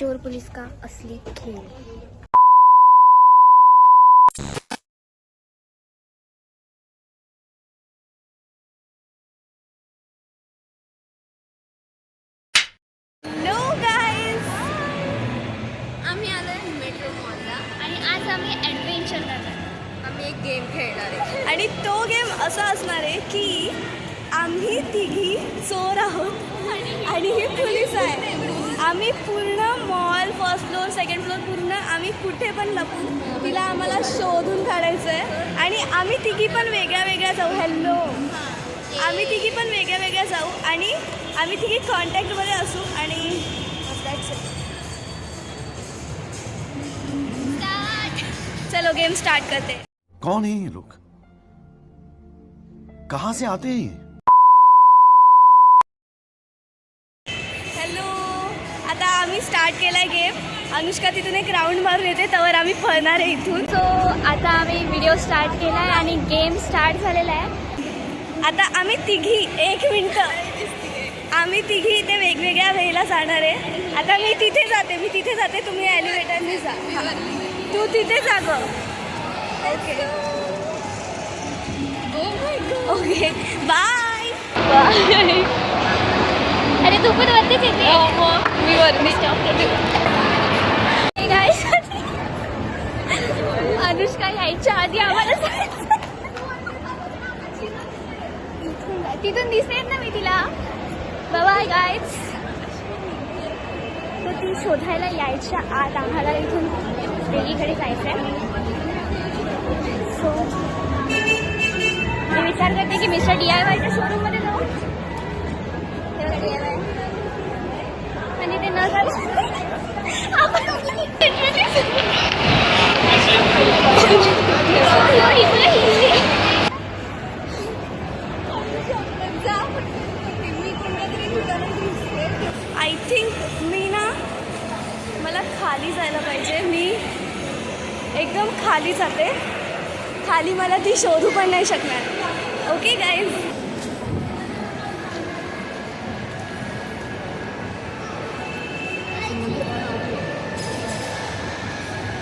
चोर पुलिस का असली खेळ। हॅलो गाईज, आम्ही आलोय मेट्रो मॉलला आणि आज आम्ही ॲडव्हेंचर करणार। आम्ही एक गेम खेळणार आहे आणि तो गेम असा असणार आहे की आम्ही तिघी चोर आहोत आणि ही पोलीस आहे। आम्ही पूर्ण mall first floor second floor पूर्ण आम्ही कुठे पण लपू, तिला आम्हाला शोधून काढायचं आहे। आणि आम्ही तिघी पण वेगळ्या वेगळ्या जाऊ। हॅलो, आम्ही तिघी पण वेगळ्या वेगळ्या जाऊ आणि आम्ही तिघी कॉन्टॅक्टमध्ये असू आणि चलो गेम स्टार्ट करते। कौन है ये लोग? कहाँ से आते हैं ये? हॅलो, आता आम्ही स्टार्ट केलाय गेम। अनुष्का तिथून एक राऊंड मारून येते, त्यावर आम्ही पळणार आहे इथून। सो आता आम्ही व्हिडिओ स्टार्ट केला आहे आणि गेम स्टार्ट झालेला आहे। आता आम्ही तिघी, एक मिनटं, आम्ही तिघी इथे वेगवेगळ्या वेळेला जाणार आहे। आता मी तिथे जाते, तुम्ही एलिव्हेटरने जा। तू तिथे जा गं। Okay okay, bye bye. अरे तू पण वरतीच येते। मी वरती स्टॉप करते। गाईस, अनुष्का यायच्या आधी आम्हाला तिथून दिसतेच ना मी तिला। Bye guys. तर ती शोधायला यायच्या आत आम्हाला इथून वेगळीकडे जायचं आहे। सो मी विचार करते की मिस्टर DIYच्या शोरूममध्ये जाऊ। तेव्हा DIY आणि ते न आय थिंक मी ना, मला खाली जायला पाहिजे। मी एकदम खाली जाते, खाली मला ती शोधू पण नाही शकणार। ओके गाईज,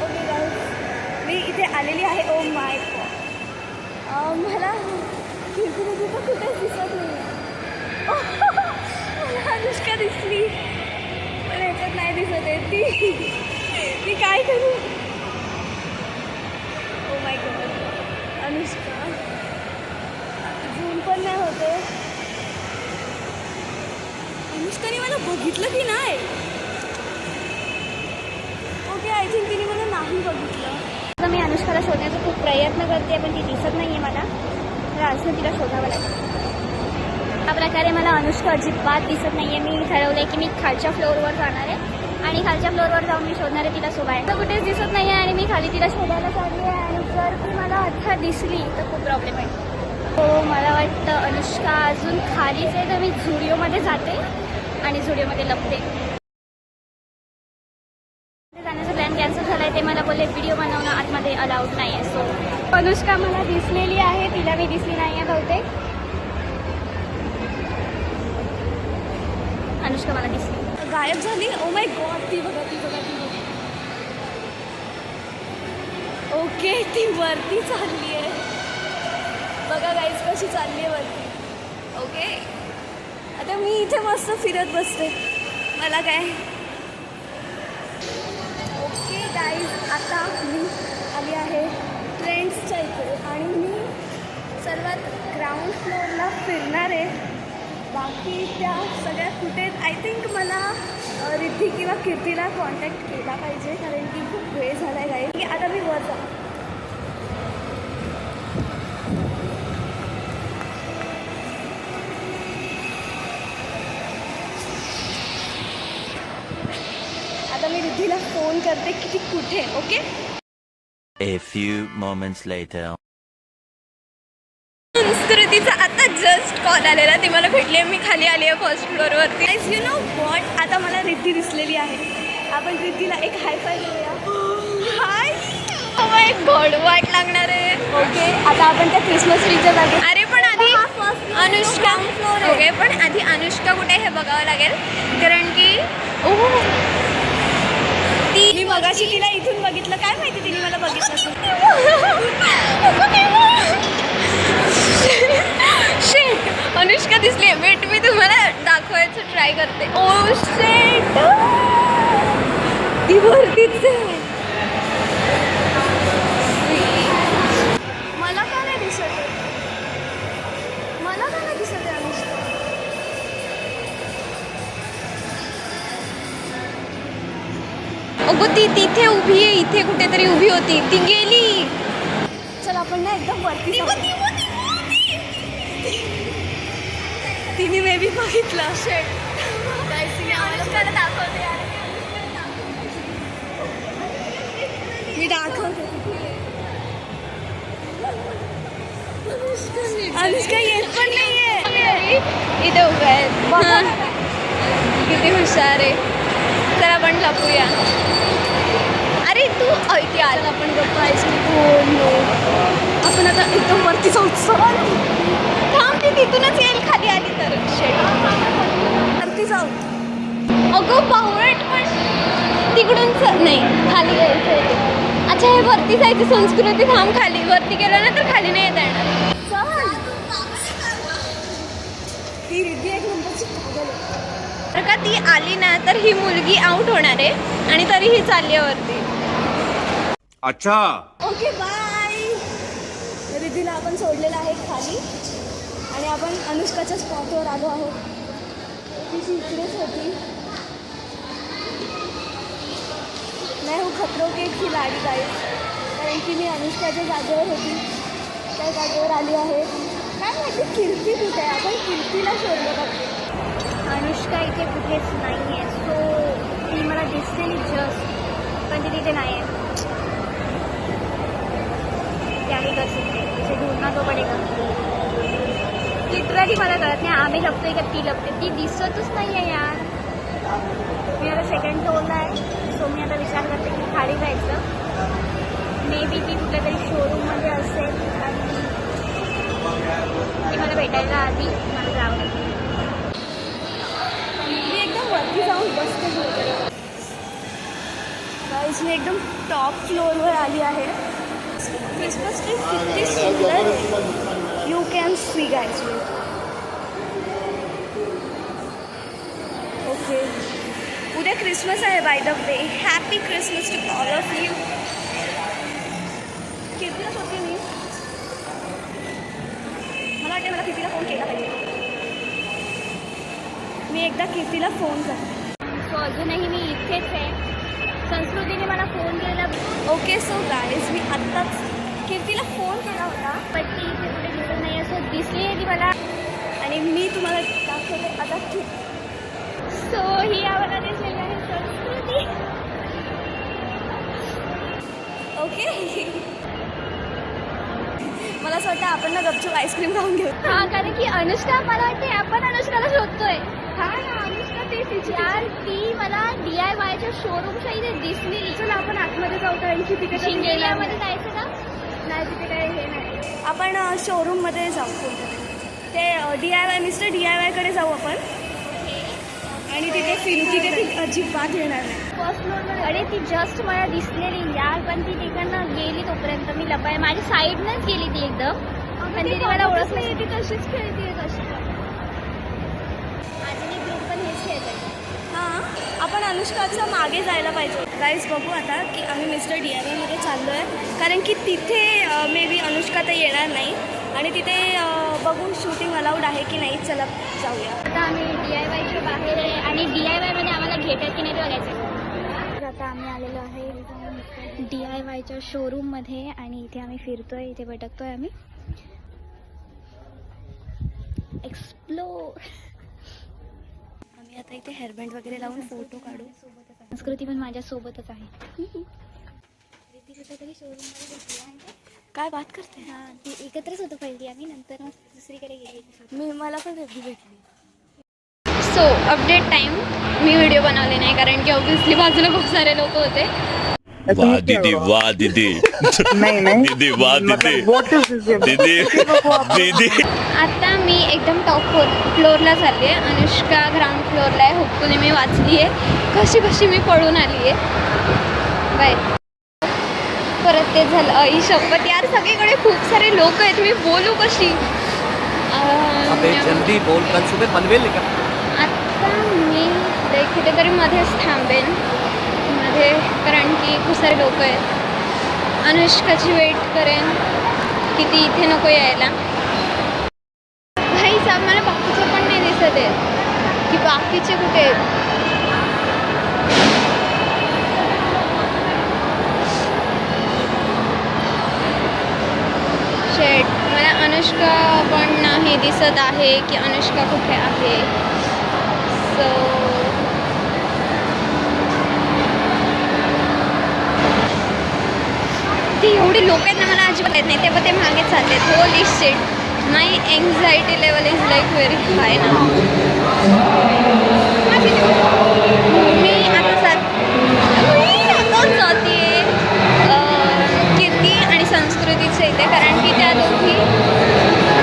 ओके गाईज, मी इथे आलेली आहे। ओ माय गॉड, मला खिडकीमध्ये तर कुठेच दिसत नाही आहे। मला अनुष्का दिसली, पण ह्याच्यात नाही दिसत आहे ती। मी काय करू? ओ माय गॉड, अनुष्का झूम पण नाही होते। अनुष्काने मला बघितलं की नाही? ओके, आय थिंक तिने मला नाही बघितलं। आता मी अनुष्काला शोधण्याचा खूप प्रयत्न करते, पण ती दिसत नाही आहे मला। तर अजून तिला शोधावं लागेल। त्या प्रकारे मला अनुष्का अजिबात दिसत नाही आहे। मी ठरवलं आहे की मी खालच्या फ्लोअरवर जाणार आहे आणि खालच्या फ्लोअरवर जाऊन मी शोधणार आहे तिला। सोबाय तर कुठेच दिसत नाही आहे आणि मी खाली तिला शोधायला चालली आहे। आणि जर ती मला आता दिसली तर खूप प्रॉब्लेम आहे। तो मला वाटतं अनुष्का अजून खालीच आहे, तर मी झुडिओमध्ये जाते आणि झुडिओमध्ये लपते। जाण्याचा प्लॅन कॅन्सल झाला आहे। ते मला बोलले व्हिडिओ बनवणं आतमध्ये अलाउड नाही आहे। सो अनुष्का मला दिसलेली आहे, तिला मी दिसली नाही आहे बहुतेक। अनुष्का मला दिसली, गायब झाली। ओ माय गॉड, ती बघा, ती बघा, ती बघा। ओके, ती वरती चालली आहे। बघा गाईज कशी चालली आहे वरती। ओके, आता मी इथे मस्त फिरत बसते, मला काय। ओके गाईज, आता मी आली आहे ट्रेंड्सच्या इथे आणि मी सर्वात ग्राउंड फ्लोअरला फिरणार आहे। बाकी त्या सगळ्या फुटेज आय थिंक मला रिद्धी किंवा कीर्तीला कॉन्टॅक्ट केला पाहिजे, कारण की खूप वेळ झाला आहे गाईज की आता मी वर जाऊ। आता मी रिद्धीला फोन करते की ती कुठे। Okay, A few moments later. संस्कृतीचा आता जस्ट कॉल आलेला, ती मला भेटली। मी खाली आली आहे फर्स्ट फ्लोअरवरती। गाईज, यू नो व्हॉट, आता मला रिद्धी दिसलेली आहे। आपण रिद्धीला एक हाय फाय करूया। हाय, एक गॉड वाट लागणार आहे। ओके, आता आपण त्या क्रिसमस ट्रीच्या जागे। अरे पण आधी अनुष्का, ओके, पण आधी अनुष्का कुठे हे बघावं लागेल, कारण की दिवशी तिला इथून बघितलं, काय माहिती तिने मला बघितलं असेल. शेट अनुष्का दिसली. वेट मी तुम्हाला दाखवायचं ट्राय करते. ओ शेट ती वरतीच आहे. मला का नाही दिसत आहे? मला का नाही दिसत आहे अनुष्का? अगो ती तिथे उभी आहे. इथे कुठेतरी उभी होती. ती गेली. चल आपण ना एकदम वरती जाऊ. तिने मे बी बघितलं. शेट अनुष्काला दाखवते यार. मी दाखवते. अनुष्का येत पण नाहीये. इथे उभं आहे. किती हुशार आहे. तर आपण लपूया. अरे तू ऐक आला. आपण गप्पा आपण आता एकदम वरती जाऊ. थांब ती तिथूनच येईल खाली आली तर. शेट वरती जाऊ. अगं बावळट पण तिकडून नाही खाली यायचं आहे. अच्छा हे वरती जायची संस्कृती. थांब खाली. वरती गेलं ना तर खाली नाही येता येणार. ही रिद्धी एक नंबरची पागल आहे. तर का ती आली ना तर ही मुलगी आउट होणार आहे आणि तरी ही चालली आहे वरती. अच्छा ओके बाय. रिद्धीला आपण सोडलेलं आहे खाली आणि आपण अनुष्काच्या स्पॉटवर आलो आहोत. तिची इकडेच होती. मैं हूँ खतरों के खिलाडी गाईस. कारण की मी अनुष्काच्या जागेवर होती, त्या जागेवर आली आहे. काय माहिती कीर्ती कुठे आहे? आपण कीर्तीला शोधलं पाहिजे. अनुष्का इथे कुठेच नाही आहे. सो ती मला दिसतेली जस्ट, पण ती तिथे नाही आहे. त्याही कर सकते तिथे ढूंढना तो पडेगा. लिटरली मला कळत नाही आम्ही लपतोय का ती लपते. ती दिसतच नाही आहे यार. मी आता सेकंड फ्लोअरला आहे. सो मी आता विचार करते की खाली जायचं. मे बी ती कुठल्या तरी शोरूममध्ये असेल आणि ती मला भेटायला आधी मला जावं लागेल. मी एकदम वरती जाऊन बसते. गाईज मी एकदम टॉप फ्लोअरवर आली आहे. क्रिसमस ट्री किती सुंदर. You can see guys. Okay उद्या क्रिसमस आहे by the way. Happy Christmas to all of you. कीर्तीला शोधते मी. मला वाटते मला कीर्तीला फोन केला पाहिजे. मी एकदा कीर्तीला फोन करते. सो अजूनही मी इथेच आहे. संस्कृतीने मला फोन केला. ओके सो गाईज मी आत्ताच कीर्तीला फोन केला होता, पण ती इथे कुठे दिसत नाही आहे. सो दिसली आहे ती मला. आणि मी तुम्हाला दाखवते आता की सो ही आम्हाला दिसलेली आहे संस्कृती. ओके मला असं वाटतं आपण ना गपचूप आईस्क्रीम खाऊन घेऊ. हा कारण की अनुष्का मला वाटते आपण अनुष्काला शोधतोय. हा ना अनुष्का तेच यार. ती मला DIYच्या शोरूमच्या इथे दिसली. चला आपण आतमध्ये जाऊ कारण की तिथे कधी गेल्यामध्ये शिंगेल्यामध्ये जायचं का? नाही तिथे काय हे नाही. आपण शोरूममध्ये जाऊ कोणतं ते DIY मिस्टर DIY कडे जाऊ आपण. आणि तिथे फिरू. तिथे ती अजिबात येणार नाही. फर्स्ट फ्लोअरमध्ये. अरे ती जस्ट मला दिसलेली यार, पण ती तिकडनं गेली तोपर्यंत मी लपाय. माझ्या साईडनंच गेली ती एकदम. पण तिने मला ओळखलं नाही. ती तशीच खेळते तशी. माझी ग्रुप पण हेच खेळत आहे. हां आपण अनुष्काच्या मागे जायला पाहिजे. गाईज बघू आता की आम्ही मिस्टर DIYमध्ये चाललो आहे कारण की तिथे मे बी अनुष्का तर येणार नाही आणि तिथे बघून शूटिंग अलाउड आहे की नाही. चला जाऊया. आता आम्ही DIYच्या बाहेर आहे आणि DIYमध्ये आम्हाला घेतात की नाही ते बघायचं. आता आम्ही आलेलो आहे DIYच्या शोरूममध्ये आणि इथे आम्ही फिरतोय. इथे भटकतोय आम्ही. एक्सप्लोर. आम्ही आता इथे हेअरबँड वगैरे लावून फोटो काढू. संस्कृती पण माझ्यासोबतच आहे. तरी शोरूममध्ये काय बात करते. हां ती एकत्रच होतो पहिली आम्ही. नंतर मग दुसरीकडे गेली. मला पण रेडी भेटली. So update time. मी व्हिडिओ बनवले नाही कारण की ऑब्व्हियसली बाजूला खूप सारे लोक होते. वाह दीदी वाह दीदी नहीं दीदी वाह दीदी what is this game? दीदी दीदी. आता मी एकदम टॉप फ्लोअरला चालली आहे. अनुष्का ग्राउंड फ्लोअरला आहे. होपफुली मी वाचली आहे. कशी मी पळून आली आहे. बाय. परत ते झालं. आई शपथ यार, सगळीकडे खूप सारे लोक आहेत, मी बोलू कशी? अबे जल्दी बोल, कल सुबह पनवेल निकल. आत्ता मी कुठेतरी मध्येच थांबेन मध्ये, कारण की खूप सारे लोक आहेत. अनुष्काची वेट करेन की ती इथे नको यायला. भाई साहेब, मला बाकीचे पण नाही दिसत आहेत की बाकीचे कुठे आहेत. शेट, मला अनुष्का पण नाही दिसत आहे की अनुष्का कुठे आहे. सो ते एवढे लोक आहेत ना, मला अजिबात येत नाही. तेव्हा ते मागे चालले आहेत. Holy shit, my anxiety level is like very high ना. मी आता जाते कीर्ती आणि संस्कृतीच्या इथे, कारण की त्या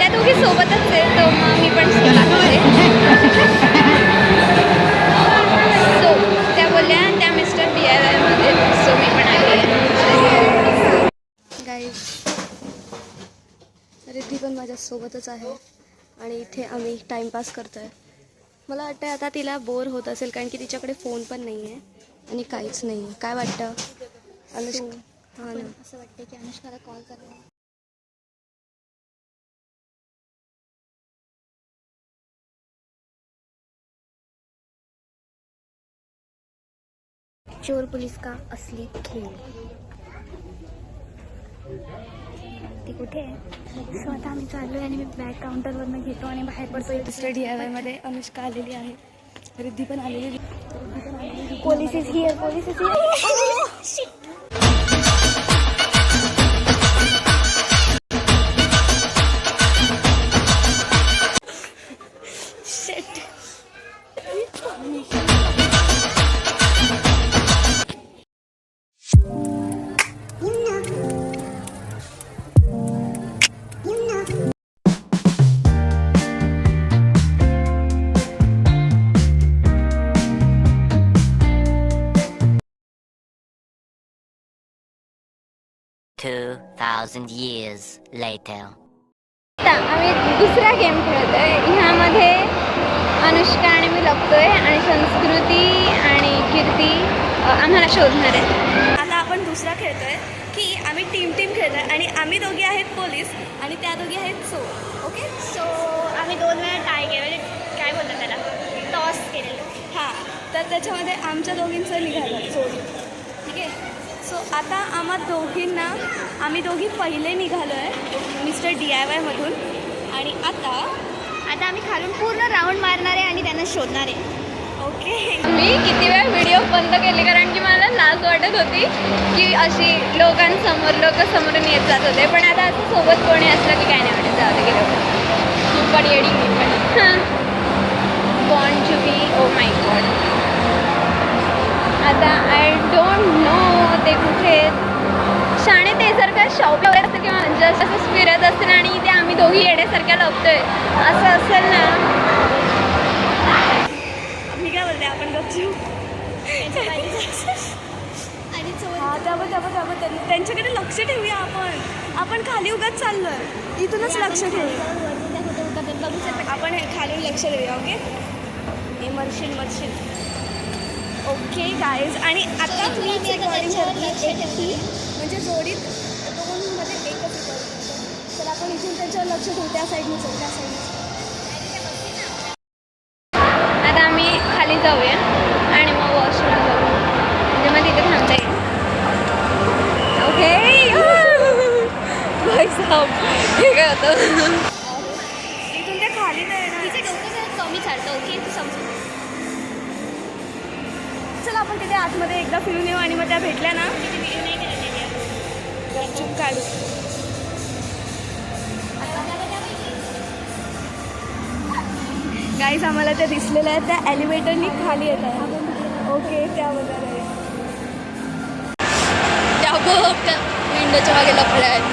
दोघी सोबतच आहेत. तर मग मी पण लागते. सो त्या बोलल्या त्या मिस्टर DIY मध्ये. सो मी पण आली आहे. गाईज, रिद्धी पण माझ्यासोबतच आहे आणि इथे आम्ही टाईमपास करतो आहे. मला वाटतं आता तिला बोर होत असेल, कारण की तिच्याकडे फोन पण नाही आहे आणि काहीच नाही आहे. काय वाटतं अनुष्का? हां ना, असं वाटतं की अनुष्काला कॉल करा. चोर पोलीस का असली खेळ. ती कुठे आहे? सो आता आम्ही चाललो आहे आणि मी बॅग काउंटरवरनं घेतो आणि बाहेर पडतो. मिस्टर DIY मध्ये अनुष्का आलेली आहे, रिद्धी पण आलेली. Police is here, police is here. $2,000 years later. आता आम्ही दुसरा गेम खेळतोय. ह्यामध्ये अनुष्का आणि मी लपतोय आणि संस्कृती आणि कीर्ती आम्हाला शोधणार आहे. आता आपण दुसरा खेळतोय की आम्ही टीम खेळतोय आणि आम्ही दोघी आहेत पोलीस आणि त्या दोघी आहेत चोर. ओके, सो आम्ही 2 वेळा टाय केलं, म्हणजे काय बोलतात त्याला, टॉस केलेलं. हां, तर त्याच्यामध्ये आमच्या दोघींचं निघालं चोरी. ठीक आहे. सो आता आम्ही दोघी पहिले निघालो आहे मिस्टर DIY मधून आणि आता आम्ही खालून पूर्ण राऊंड मारणार आहे आणि त्यांना शोधणार आहे. ओके. मी किती वेळा व्हिडिओ बंद केले, कारण की मला लाज वाटत होती की अशी लोक समोरून येत जात होते. पण आता असं सोबत कोणी असलं की काय नाही वाटत, जाऊ दे गेलं. तू पण येडी, मी पण want to be. Oh my god. आता आय डोंट नो ते कुठे आहेत. शाणे ते जर का शॉपला असतं किंवा जस्ट असं फिरत असेल आणि ते आम्ही दोघी येण्यासारख्या लपतोय असं असेल ना. मी काय बोलते, आपण गपचूप आणि चोर हां, त्यावर त्यांच्याकडे लक्ष ठेवूया. आपण खाली उगाच चाललोय, इथूनच लक्ष ठेवूया. आपण खालून लक्ष देऊया. ओके, हे मरशील. ओके गाईज, आणि आता तुम्ही रेकॉर्डिंग करते एकटी, म्हणजे जोडीत 2 मध्ये एकच रेकॉर्डिंग करतो. तर आपण इथून त्याच्यावर लक्ष ठेवू, त्या साईडने चल, त्या साईडने. आता आम्ही खाली जाऊया आणि मग वॉशरूम जाऊ, म्हणजे मग तिथे थांबता येईल. ओके. हे काय होतं. इथून ते खाली नाही येणार. तिचे डोकं जरा कमी चालतं. ओके, तू समजू. चला आपण तिथे आतमध्ये एकदा फिरून येऊ आणि मग त्या भेटल्या ना तिथे व्हिडिओ नाही करायला. चूप काढू. गाईज, आम्हाला त्या दिसलेल्या आहेत, त्या एलिव्हेटरनी खाली येत आहेत. ओके, त्या बघा त्या बघ, त्या विंडोच्या मागे लपल्या आहेत.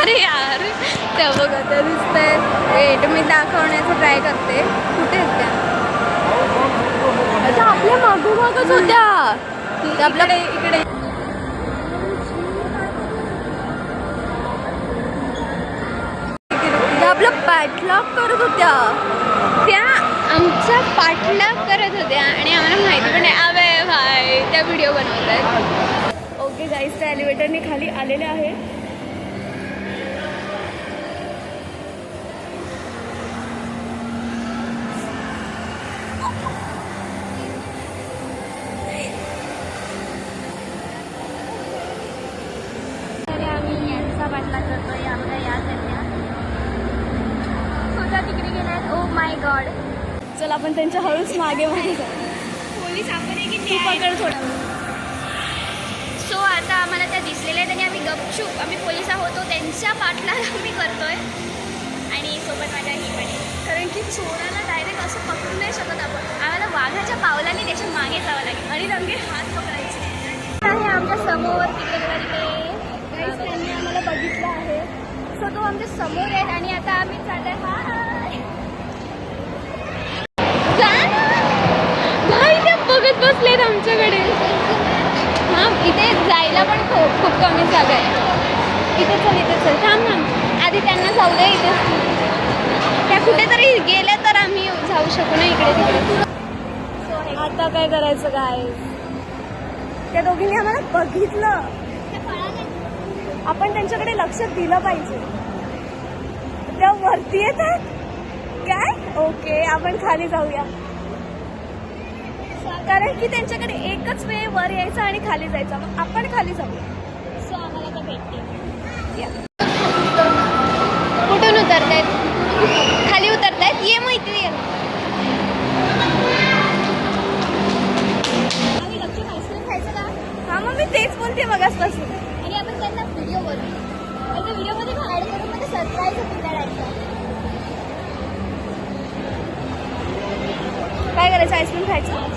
अरे यार, त्या बघा त्या दिसत आहेत. वेट, मी दाखवण्याचा ट्राय करते. कुठे आहेत त्या? आपल्या मागून पाठीमागच होत्या. ते आपल्या इकडे त्या आपला पाठलाग करत होत्या. त्या आमचा पाठलाग करत होत्या आणि आम्हाला माहिती पण नाही. अबे भाई त्या व्हिडिओ बनवतात. ओके गाईज, त्या एलिव्हेटरने खाली आलेले आहे. तरी आम्ही यांचा पाठलाग करतोय. आम्हाला याद आहे सुद्धा तिकडे गेल्यात. ओ माय गॉड. चल आपण त्यांच्या हळूच मागे मागे जाऊ. पोलीस आपण आहे की तू पकड थोडा. सो आता आम्हाला त्या दिसलेल्या आहेत आणि आम्ही गपचूप आम्ही पोलीस आहोत त्यांच्या पाठलाग आम्ही करतोय. आणि सोबत माझ्या ही पण आहे. कारण की चोराला डायरेक्ट असं पकडू नाही शकत आपण. आम्हाला वाघाच्या पावलाने त्याच्या मागे जावं लागेल आणि रंगे हात पकडायचे आहे. आमच्या समोर तिकडे त्यांनी आम्हाला बघितलं आहे. सो तो आमच्या समोर आहे आणि आता आम्ही चालतोय. हाय भाई त्या बघत बसलेत आमच्याकडे. हां इथे जायला पण खूप खूप कमी जागा आहे. इथे चल थांब थांब आधी त्यांना जाऊ दे. इथे त्या कुठेतरी गेल्या तर आम्ही जाऊ शकू ना इकडे तिकडे. आता काय करायचं काय? त्या दोघींनी आम्हाला बघितलं. आपण त्यांच्याकडे लक्ष दिलं पाहिजे. त्या वरती येतात काय? ओके आपण खाली जाऊया. कारण की त्यांच्याकडे एकच वेळ वर यायचा आणि खाली जायचा. मग आपण खाली जाऊया. सो आम्हाला तर भेटते. कुठून उतरतायत? खाली उतरतायत. ये मैत्री. आम्ही गपचूप आईस्क्रीम खायचं का? हा मग मी तेच बोलते मगासपासून. आणि आपण त्यांना व्हिडिओ बनवू. आणि त्या व्हिडिओमध्ये ॲड करून मध्ये सरप्राईज होती त्या डायरेक्टला. काय करायचं? आईस्क्रीम खायचं.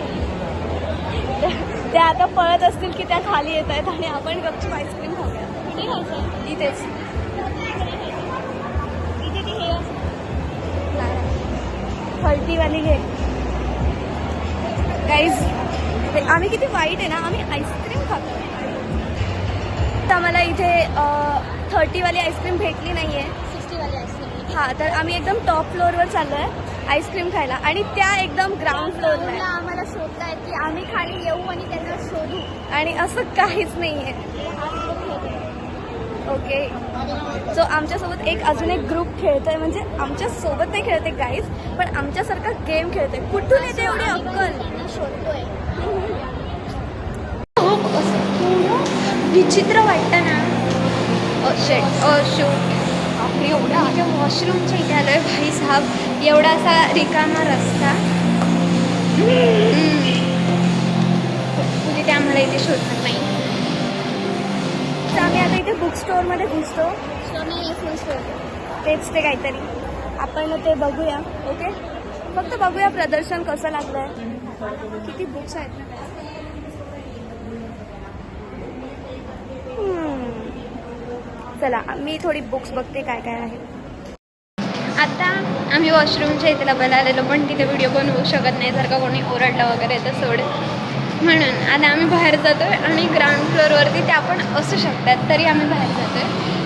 त्या आता पळत असतील की त्या खाली येत आहेत आणि आपण गपचूप आईस्क्रीम खाऊया. कुठे खायचं? इथेच. इथे ती हे फलटीवाली घे. गाईज आम्ही किती वाईट आहे ना. आम्ही आईस्क्रीम खातो. तर आम्हाला इथे 30वाली आईस्क्रीम भेटली नाही आहे. 60वाली आईस्क्रीम. हां तर आम्ही एकदम टॉप फ्लोअरवर चाललो आहे आईस्क्रीम खायला आणि त्या एकदम ग्राउंड फ्लोअरला आहे. आम्हाला शोधतायत की आम्ही खाली येऊ आणि त्यांना शोधू. आणि असं काहीच नाही आहे. ओके सो आमच्यासोबत अजून एक ग्रुप खेळतोय. म्हणजे आमच्यासोबत नाही खेळते गाईज पण आमच्यासारखा गेम खेळतोय. कुठून येते एवढी अक्कल? त्यांना शोधतोय. विचित्र वाटतं ना. शूट एवढा वॉशरूमच्या इथे आलोय भाई साहेब. एवढा असा रिकामा रस्ता. तिथे आम्हाला इथे शोधणार नाही. तर आम्ही आता इथे बुक स्टोअरमध्ये घुसतो. स्टोर नाही फुल स्टोर. तेच ते काहीतरी आपण ते बघूया. ओके फक्त बघूया प्रदर्शन कसं लागलं आहे. किती बुक्स आहेत ना. चला मी थोडी बुक्स बघते काय काय आहे. आता आम्ही वॉशरूमच्या इथे लबायला आलेलो पण तिथे व्हिडिओ बनवू शकत नाही जर का कोणी ओरडला वगैरे तर सोड. म्हणून आता आम्ही बाहेर जातोय आणि ग्राउंड फ्लोअरवरती त्या पण असू शकतात तरी आम्ही बाहेर जातोय.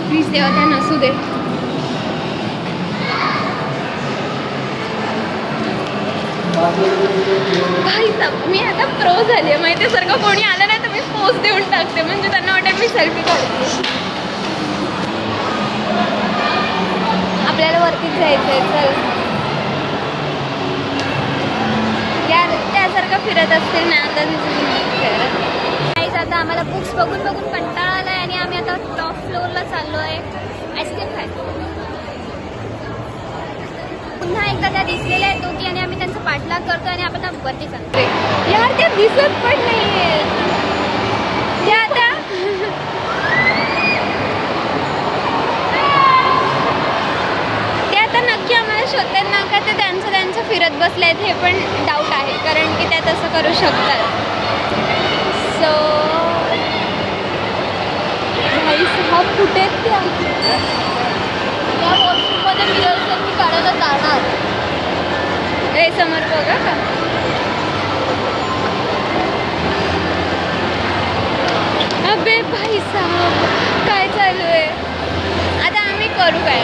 प्लीज देवा त्या नसू दे. भाई साहेब मी आता प्रो झाली आहे माहिती. जर का कोणी आलं नाही तर मी पोज देऊन टाकते म्हणजे त्यांना वाटेल मी सेल्फी काढते. आपल्याला वरतीच जायचं आहे. चल यार त्या जर का फिरत असतील ना तर काहीच आता आम्हाला बुक्स बघून बघून कंटाळा आलाय आणि आम्ही आता टॉप फ्लोअरला चाललो आहे आईस्क्रीम खायला. पुन्हा एकदा त्या दिसलेल्या आहेत दोघी आणि आम्ही त्यांचा पाठलाग करतो आणि आपण आता वरती चालतो. यार त्या दिसत पण नाहीये. त्या आता नक्की आम्हाला शोधतात ना का ते त्यांचं फिरत बसले आहेत हे पण डाऊट आहे कारण की त्या तसं करू शकतात. सो भाई साहेब कुठे आहेत त्या? वॉशरूममध्ये मिरर सेल्फी काढायला जाणार. हे समोर बघा का भाई साहब काय चालू आहे आता आम्ही करू काय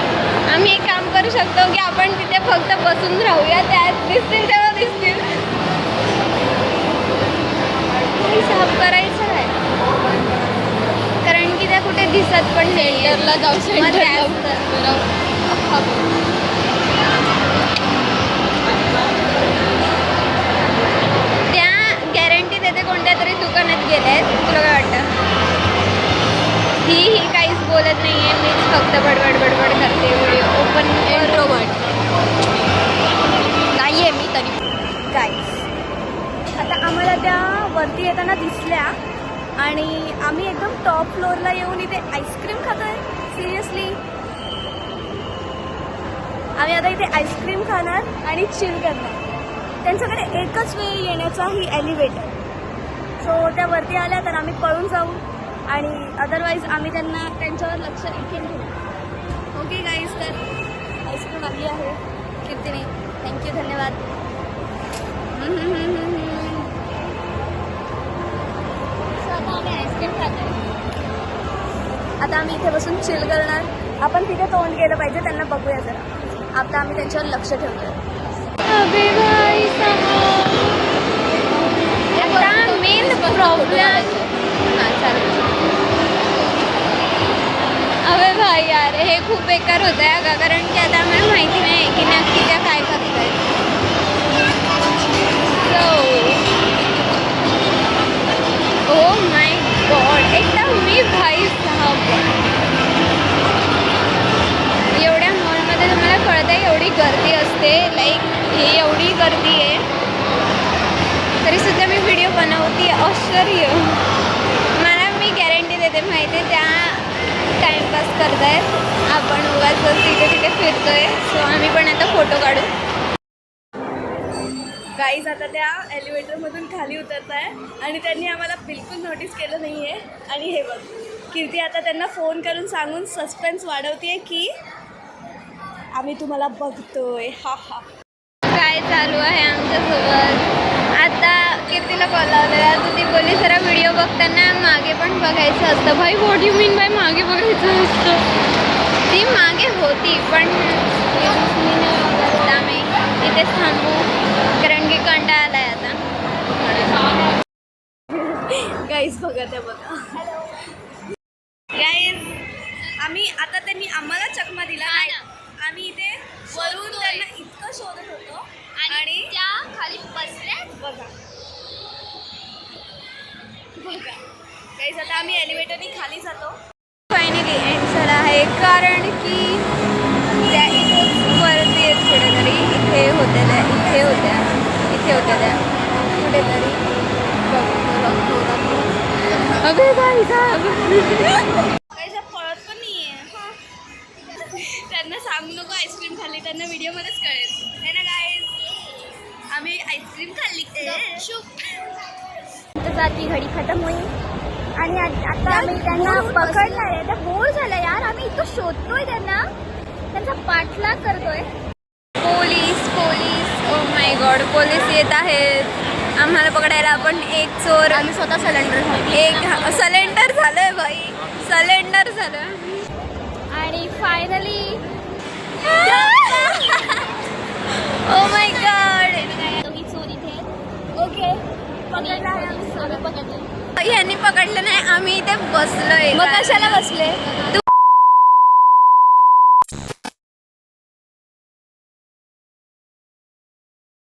आम्ही एक काम करू शकतो की आपण तिथे फक्त बसून राहूया त्यात दिसतील तेव्हा दिसतील भाई साहब करायचं आहे कारण की त्या कुठे दिसत पण सेंटरला जाऊ त्या गॅरंटी देते कोणत्या तरी दुकानात गेले आहेत तुला काय वाटतं ही काहीच बोलत नाही आहे मीच फक्त बडबड करते व्हिडिओ ओपन इंट्रोवर्ट नाही आहे मी तरी गाईस आता आम्हाला त्या वरती येताना दिसल्या आणि आम्ही एकदम टॉप फ्लोअरला येऊन इथे आईस्क्रीम खातोय सिरियसली आम्ही आता इथे आईस्क्रीम खाणार आणि चिल करणार त्यांच्याकडे एकच वेळ येण्याचा ही एलिव्हेटर सो त्या वरती आल्या तर आम्ही पळून जाऊ आणि अदरवाईज आम्ही त्यांच्यावर लक्ष देखील घेऊ ओके गाईज तर आईस्क्रीम आली आहे कीर्तीने थँक्यू धन्यवाद आईस्क्रीम खातोय आता आम्ही इथे बसून चिल करणार आपण तिथे तोंड गेलं पाहिजे त्यांना बघूया जरा आता आम्ही त्यांच्यावर लक्ष ठेवतोय अबे भाई साहब आता मेन प्रॉब्लेम अबे भाई यार हे खूप बेकार होतं आहे का कारण की आता आम्हाला माहिती नाही की नक्की त्या काय करत आहेत ओ माय गॉड एकदम मी भाई साहब एवढ्या मॉलमध्ये तुम्हाला कळत आहे एवढी गर्दी असते लाईक ही एवढी गर्दी आहे तरीसुद्धा मी व्हिडिओ बनवते आश्चर्य मला मी गॅरंटी देते माहिती आहे त्या टाईमपास करत आहेत आपण उगाच तिथे फिरतोय सो आम्ही पण आता फोटो काढू गाईज आता त्या एलिव्हेटरमधून खाली उतरत आहे आणि त्यांनी आम्हाला बिलकुल नोटीस केलं नाही आहे आणि हे बघ कीर्ती आता त्यांना फोन करून सांगून सस्पेन्स वाढवते की आम्ही तुम्हाला बघतोय हा हा काय चालू आहे आमच्यासोबत आता कीर्तीला कॉल लावलेला तर ती बोलली जरा व्हिडिओ बघताना मागे पण बघायचं असतं भाई व्हॉट यू मीन बाय मागे बघायचं असतं ती मागे होती पण आम्ही इथेच थांबू कारण की कंटाळा आलाय आता गाईज बघा त्या बघा गाईज आम्ही आता त्यांनी आम्हाला चकमा दिला नाही आम्ही इथे वरून त्यांना इतकं शोधत होतो आणि त्या खाली बसल्या बघा गाईज आता आम्ही एलिव्हेटरनी खाली जातो फायनली एंड झाला आहे कारण की त्या इथेच वरती आहेत कुठेतरी इथे होत्या त्या कुठेतरी अबे भाई साहब गाईज पळत पण नाहीये त्यांना सांगू नको आईस्क्रीम खाल्ली त्यांना व्हिडिओमध्येच कळेल है ना गाईज आम्ही आईस्क्रीम खाल्ली ती घडी खतम होईल आणि आता आम्ही त्यांना पकडणार आहे त्या बोर झालं यार आम्ही इतकं शोधतोय त्यांना त्यांचा पाठलाग करतोय police O my God police येत आहेत आम्हाला पकडायला आपण एक चोर आम्ही स्वतः सिलेंडर एक सिलेंडर झालंय भाई सिलेंडर झालं आणि फायनली ओ माय गॉड दोघी चोर इथे ओके पकडला आहे आम्ही पकडले यांनी पकडलं नाही आम्ही इथे बसलोय मग कशाला बसले तू